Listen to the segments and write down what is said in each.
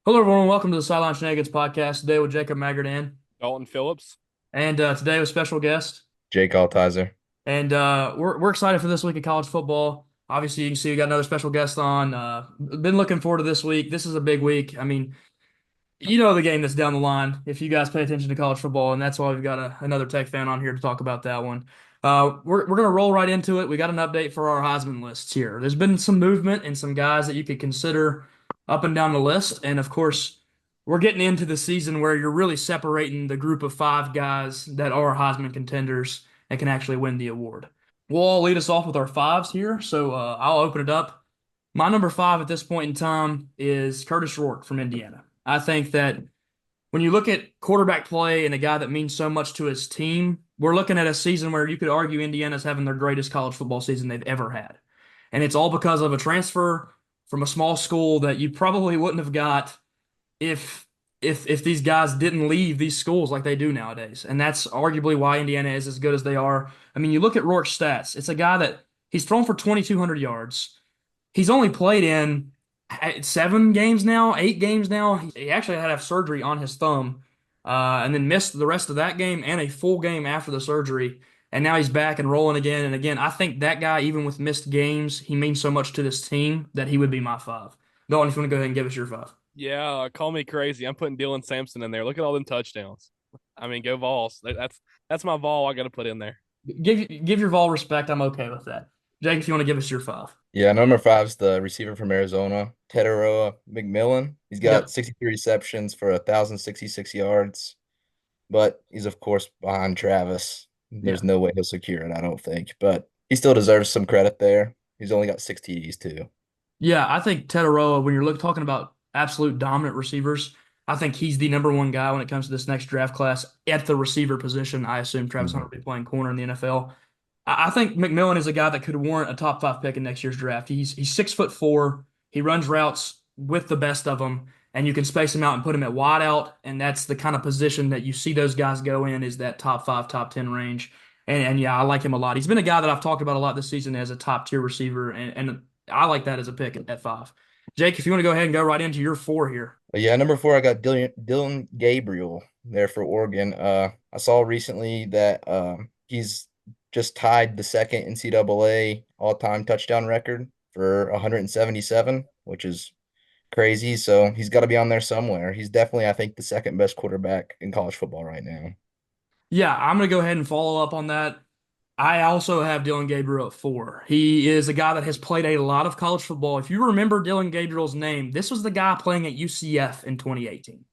Hello, everyone. Welcome to the Sideline Shenanigans podcast today with Jacob Maggerdan. Dalton Phillips. And today with special guest. Jake Altizer. And we're excited for this week of college football. Obviously, you can see we got another special guest on. Been looking forward to this week. This is a big week. I mean, you know the game that's down the line if you guys pay attention to college football, and that's why we've got another Tech fan on here to talk about that one. We're going to roll right into it. We got an update for our Heisman lists here. There's been some movement and some guys that you could consider up and down the list. And of course, we're getting into the season where you're really separating the group of five guys that are Heisman contenders and can actually win the award. We'll all lead us off with our fives here. So I'll open it up. My number five at this point in time is Curtis Rourke from Indiana. I think that when you look at quarterback play and a guy that means so much to his team, we're looking at a season where you could argue Indiana's having their greatest college football season they've ever had. And it's all because of a transfer from a small school that you probably wouldn't have got if if these guys didn't leave these schools like they do nowadays. And that's arguably why Indiana is as good as they are. I mean, you look at Rourke's stats. It's a guy that he's thrown for 2,200 yards. He's only played in 7 games now, 8 games now. He actually had to have surgery on his thumb, and then missed the rest of that game and a full game after the surgery. And now he's back and rolling again. And again, I think that guy, even with missed games, he means so much to this team that he would be my five. Dalton, if you want to go ahead and give us your five. Yeah, call me crazy. I'm putting Dylan Sampson in there. Look at all them touchdowns. I mean, go Vols. That's my Vol I got to put in there. Give your Vol respect. I'm okay with that. Jake, if you want to give us your five. Yeah, number five's the receiver from Arizona, Teteroa McMillan. He's got Yep. 63 receptions for 1,066 yards, but he's of course behind Travis. Yeah. There's no way he'll secure it, I don't think. But he still deserves some credit there. He's only got 6 TDs too. Yeah, I think Tetaroa, when you're talking about absolute dominant receivers, I think he's the number one guy when it comes to this next draft class at the receiver position. I assume Travis Hunter Mhm. will be playing corner in the NFL. I think McMillan is a guy that could warrant a top five pick in next year's draft. He's 6'4". He runs routes with the best of them, and you can space him out and put him at wide out, and that's the kind of position that you see those guys go in is that top five, top 10 range. And yeah, I like him a lot. He's been a guy that I've talked about a lot this season as a top tier receiver, and I like that as a pick at five. Jake, if you want to go ahead and go right into your four here. But yeah, number four, I got Dylan Gabriel there for Oregon. I saw recently that he's just tied the second NCAA all-time touchdown record for 177, which is crazy. So he's got to be on there somewhere. He's definitely, I think, the second best quarterback in college football right now. Yeah, I'm going to go ahead and follow up on that. I also have Dylan Gabriel at four. He is a guy that has played a lot of college football. If you remember Dylan Gabriel's name, this was the guy playing at UCF in 2018.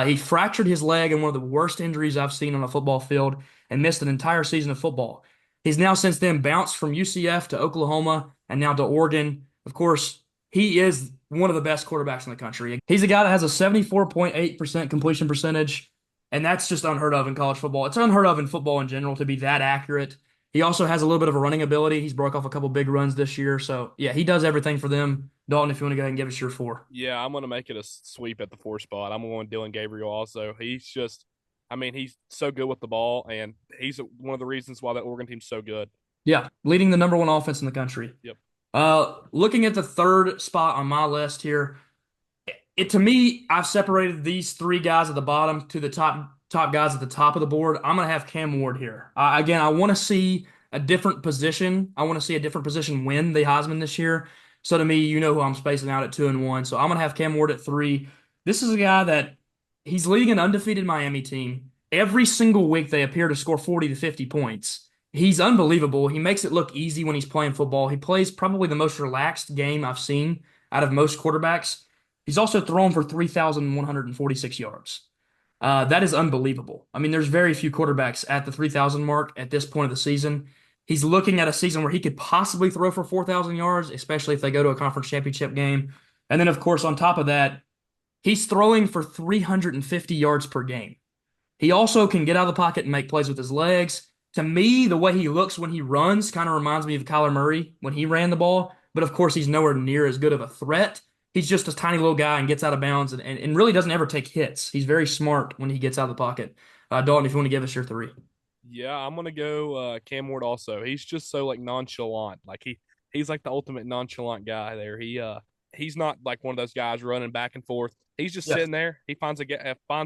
He fractured his leg in one of the worst injuries I've seen on a football field and missed an entire season of football. He's now since then bounced from UCF to Oklahoma and now to Oregon. Of course, he is one of the best quarterbacks in the country. He's a guy that has a 74.8% completion percentage, and that's just unheard of in college football. It's unheard of in football in general to be that accurate. He also has a little bit of a running ability. He's broke off a couple big runs this year. So, yeah, he does everything for them. Dalton, if you want to go ahead and give us your four. Yeah, I'm gonna make it a sweep at the four spot. I'm going Dylan Gabriel also. He's just, I mean, he's so good with the ball, and he's one of the reasons why that Oregon team's so good. Yeah, leading the number one offense in the country. Yep. Looking at the third spot on my list here, it to me, I've separated these three guys at the bottom to the top guys at the top of the board. I'm gonna have Cam Ward here. Again, I want to see a different position. I want to see a different position win the Heisman this year. So to me, you know who I'm spacing out at two and one. So I'm gonna have Cam Ward at three. This is a guy that he's leading an undefeated Miami team. Every single week they appear to score 40 to 50 points. He's unbelievable. He makes it look easy when he's playing football. He plays probably the most relaxed game I've seen out of most quarterbacks. He's also thrown for 3,146 yards. That is unbelievable. I mean, there's very few quarterbacks at the 3,000 mark at this point of the season. He's looking at a season where he could possibly throw for 4,000 yards, especially if they go to a conference championship game. And then, of course, on top of that, he's throwing for 350 yards per game. He also can get out of the pocket and make plays with his legs. To me, the way he looks when he runs kind of reminds me of Kyler Murray when he ran the ball. But of course, he's nowhere near as good of a threat. He's just a tiny little guy and gets out of bounds and really doesn't ever take hits. He's very smart when he gets out of the pocket. Dalton, if you want to give us your three. Yeah, I'm gonna go Cam Ward also. He's just so like nonchalant. Like he's like the ultimate nonchalant guy there. he's not like one of those guys running back and forth. He's just Yes. sitting there. He finds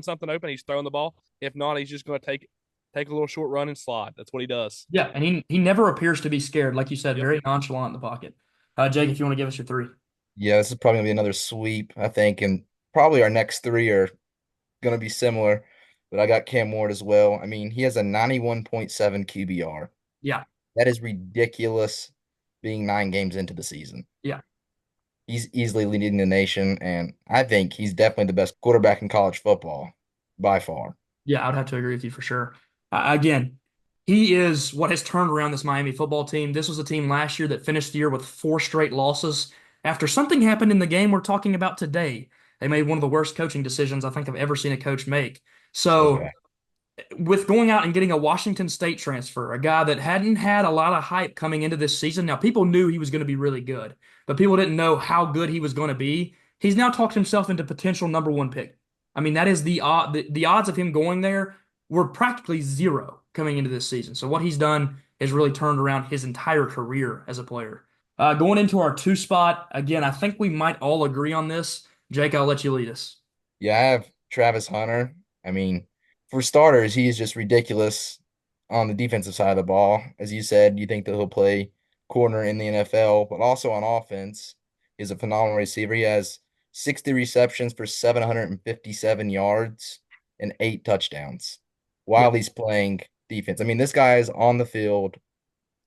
something open. He's throwing the ball. If not, he's just going to take a little short run and slide. That's what he does. Yeah, and he never appears to be scared, like you said, Yep. very nonchalant in the pocket. Jake, if you want to give us your three. Yeah, this is probably gonna be another sweep, I think, and probably our next three are gonna be similar. But I got Cam Ward as well. I mean, he has a 91.7 QBR. Yeah, That is ridiculous being 9 games into the season. yeah. He's easily leading the nation, and I think he's definitely the best quarterback in college football by far. Yeah, I would have to agree with you for sure. Again, he is what has turned around this Miami football team. This was a team last year that finished the year with four straight losses after something happened in the game we're talking about today. They made one of the worst coaching decisions I think I've ever seen a coach make. So So bad. with going out and getting a Washington State transfer, a guy that hadn't had a lot of hype coming into this season. Now, people knew he was going to be really good, but people didn't know how good he was going to be. He's now talked himself into potential number one pick. I mean, that is the odds of him going there were practically zero coming into this season. So what he's done is really turned around his entire career as a player. Going into our two spot, again, I think we might all agree on this. Jake, I'll let you lead us. Yeah, I have Travis Hunter. I mean, for starters, he is just ridiculous on the defensive side of the ball. As you said, you think that he'll play corner in the NFL, but also on offense, he's a phenomenal receiver. He has 60 receptions for 757 yards and 8 touchdowns Yeah. while he's playing defense. I mean, this guy is on the field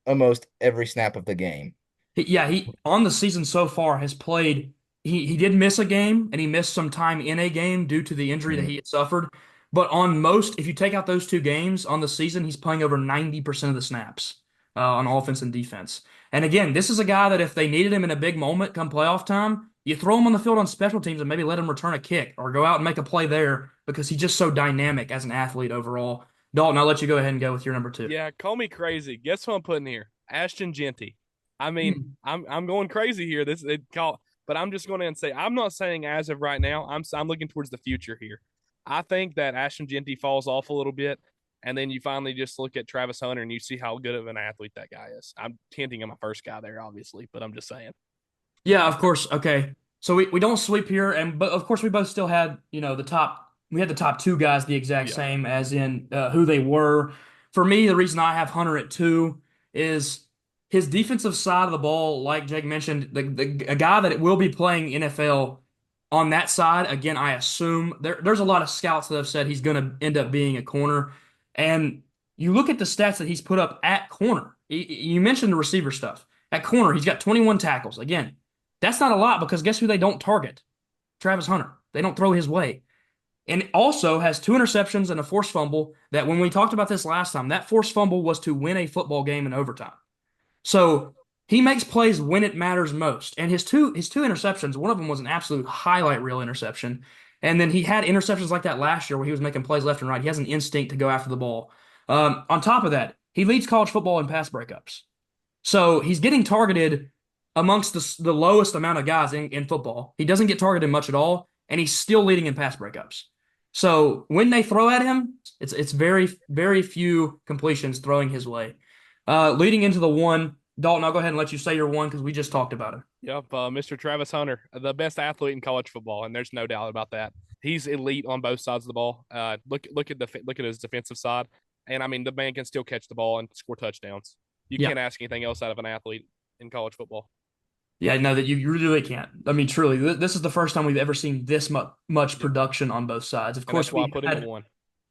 almost every snap of the game. He on the season so far has played. He did miss a game and he missed some time in a game due to the injury that Mm, he had suffered. But on most, if you take out those two games on the season, he's playing over 90% of the snaps on offense and defense. And again, this is a guy that if they needed him in a big moment come playoff time, you throw him on the field on special teams and maybe let him return a kick or go out and make a play there because he's just so dynamic as an athlete overall. Dalton, I'll let you go ahead and go with your number two. Yeah, call me crazy. Guess who I'm putting here? Ashton Genty. I mean, Hmm. I'm going crazy here. This it call, but I'm just going to say I'm not saying as of right now. I'm looking towards the future here. I think that Ashton Genty falls off a little bit, and then you finally just look at Travis Hunter and you see how good of an athlete that guy is. I'm hinting at my first guy there, obviously, but I'm just saying. Yeah, of course. Okay. So we don't sweep here, and but of course we both still had, the top we had the top two guys the exact Yeah, same as in who they were. For me, the reason I have Hunter at two is his defensive side of the ball, like Jake mentioned, a guy that will be playing NFL on that side. Again, I assume there's a lot of scouts that have said he's going to end up being a corner, and you look at the stats that he's put up at corner. You mentioned the receiver stuff. At corner, he's got 21 tackles. Again, that's not a lot because guess who they don't target? Travis Hunter. They don't throw his way. And also has two interceptions and a forced fumble that when we talked about this last time, that forced fumble was to win a football game in overtime. So he makes plays when it matters most. And his two interceptions, one of them was an absolute highlight reel interception. And then he had interceptions like that last year where he was making plays left and right. He has an instinct to go after the ball. On top of that, he leads college football in pass breakups. So he's getting targeted amongst the lowest amount of guys in football. He doesn't get targeted much at all, and he's still leading in pass breakups. So when they throw at him, it's very, very few completions throwing his way. Leading into the one, Dalton, I'll go ahead and let you say your one because we just talked about him. yep. Mr. Travis Hunter, the best athlete in college football, and there's no doubt about that. He's elite on both sides of the ball. Look at his defensive side, and I mean the man can still catch the ball and score touchdowns. You Yeah. can't ask anything else out of an athlete in college football. Yeah, no, that you really can't. I mean, truly, this is the first time we've ever seen this much Yep. production on both sides. Of And that's course, why I put him at one.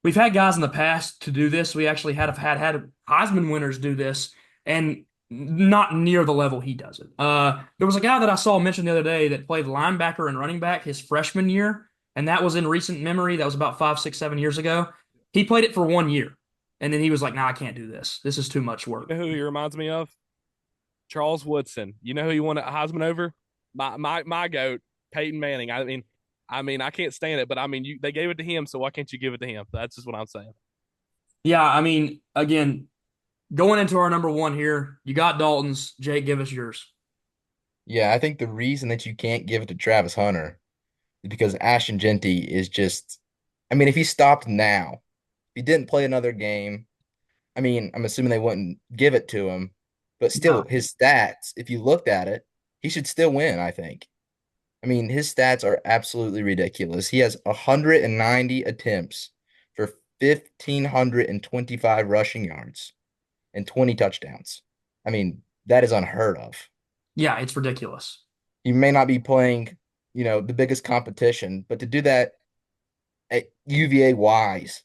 we've had guys in the past to do this. We actually had Heisman winners do this, and not near the level he does it. There was a guy that I saw mentioned the other day that played linebacker and running back his freshman year, and that was in recent memory. That was about 5, 6, 7 years ago. He played it for 1 year, and then he was like, "Nah, I can't do this. This is too much You work." know who he reminds me of? Charles Woodson. You know who he won a Heisman over? My goat, Peyton Manning. I mean, I can't stand it, but I mean, they gave it to him, so why can't you give it to him? That's just what I'm saying. Yeah, I mean, again, going into our number one here, you got Dalton's. Jake, give us yours. Yeah, I think the reason that you can't give it to Travis Hunter is because Ashton Genty is just, I mean, if he stopped now, if he didn't play another game, I mean, I'm assuming they wouldn't give it to him, but still, No. his stats, if you looked at it, he should still win, I think. I mean, his stats are absolutely ridiculous. He has 190 attempts for 1,525 rushing yards and 20 touchdowns. I mean, that is unheard of. Yeah, it's ridiculous. You may not be playing, the biggest competition, but to do that at UVA wise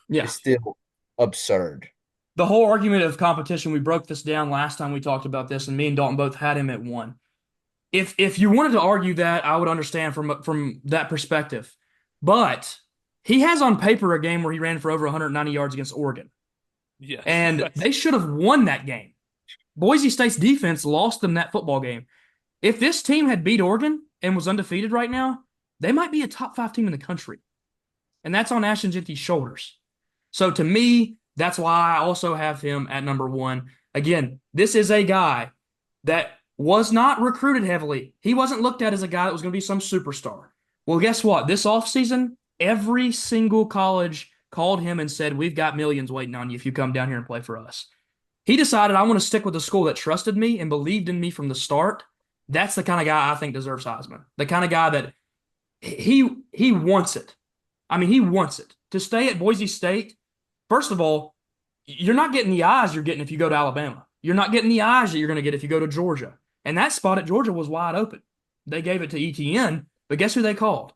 Yeah. is still absurd. The whole argument of competition, we broke this down last time we talked about this, and me and Dalton both had him at one. If you wanted to argue that, I would understand from that perspective. But he has on paper a game where he ran for over 190 yards against Oregon, Yes, and that's they should have won that game. Boise State's defense lost them that football game. If this team had beat Oregon and was undefeated right now, they might be a top five team in the country, and that's on Ashton Genty's shoulders. So to me, that's why I also have him at number one. Again, this is a guy that was not recruited heavily. He wasn't looked at as a guy that was going to be some superstar. Well, guess what? This offseason, every single college called him and said, "We've got millions waiting on you if you come down here and play for us." He decided, "I want to stick with the school that trusted me and believed in me from the start." That's the kind of guy I think deserves Heisman. The kind of guy that he wants it. I mean, he wants it. To stay at Boise State, first of all, you're not getting the eyes you're getting if you go to Alabama. You're not getting the eyes that you're going to get if you go to Georgia. And that spot at Georgia was wide open. They gave it to ETN, but guess who they called?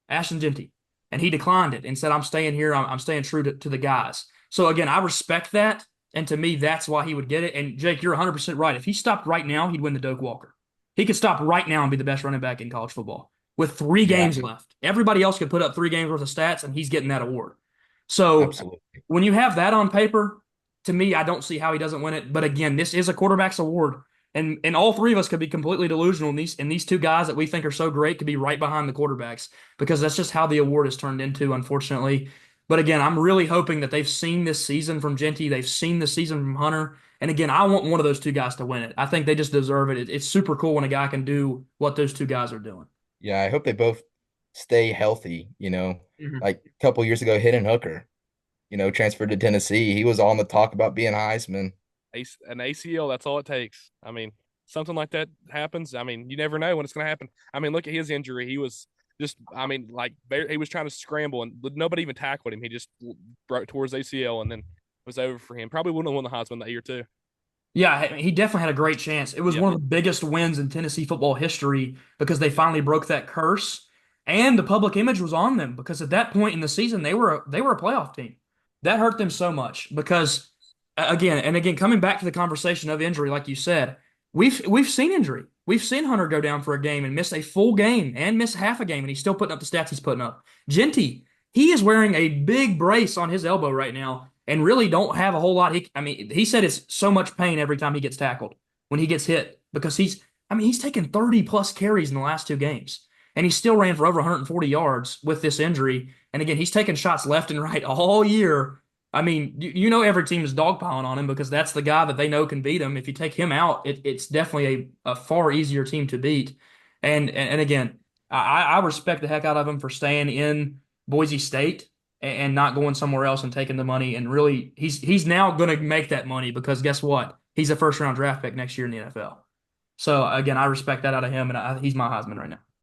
Ashton Genty. And he declined it and said, "I'm staying here. I'm staying true to the guys." So again, I respect that. And to me, that's why he would get it. And Jake, you're 100% right. If he stopped right now, he'd win the Doak Walker. He could stop right now and be the best running back in college football with three Yeah, games left. Everybody else could put up 3 games worth of stats, and he's getting that award. So absolutely. when you have that on paper, to me, I don't see how he doesn't win it. But again, this is a quarterback's award. And all three of us could be completely delusional. And these two guys that we think are so great could be right behind the quarterbacks because that's just how the award is turned into, unfortunately. But again, I'm really hoping that they've seen this season from Genty. They've seen this season from Hunter. And again, I want one of those two guys to win it. I think they just deserve it. It's super cool when a guy can do what those two guys are doing. Yeah, I hope they both stay healthy, Mhm. like a couple years ago, Hidden Hooker, transferred to Tennessee. He was on the talk about being Heisman. an ACL. That's all it takes. I mean, something like that happens. I mean, you never know when it's going to happen. I mean, look at his injury. He was just, I mean, like he was trying to scramble and nobody even tackled him. He just broke towards ACL and then it was over for him. Probably wouldn't have won the Heisman that year too. Yeah, he definitely had a great chance. It was Yep. one of the biggest wins in Tennessee football history because they finally broke that curse, and the public image was on them because at that point in the season they were a playoff team. That hurt them so much because again coming back to the conversation of injury, like you said, we've seen injury. We've seen Hunter go down for a game and miss a full game and miss half a game, and he's still putting up the stats he's putting up. Genty, he is wearing a big brace on his elbow right now and really don't have a whole lot. I mean, he said it's so much pain every time he gets tackled when he gets hit because he's taken 30 plus carries in the last 2 games and he still ran for over 140 yards with this injury. And again, he's taken shots left and right all year. I mean, you know every team is dogpiling on him because that's the guy that they know can beat him. If you take him out, it's definitely a far easier team to beat. And again, I respect the heck out of him for staying in Boise State and not going somewhere else and taking the money. And really, he's now going to make that money because guess what? He's a first round draft pick next year in the NFL. So again, I respect that out of him, and he's my Heisman right now.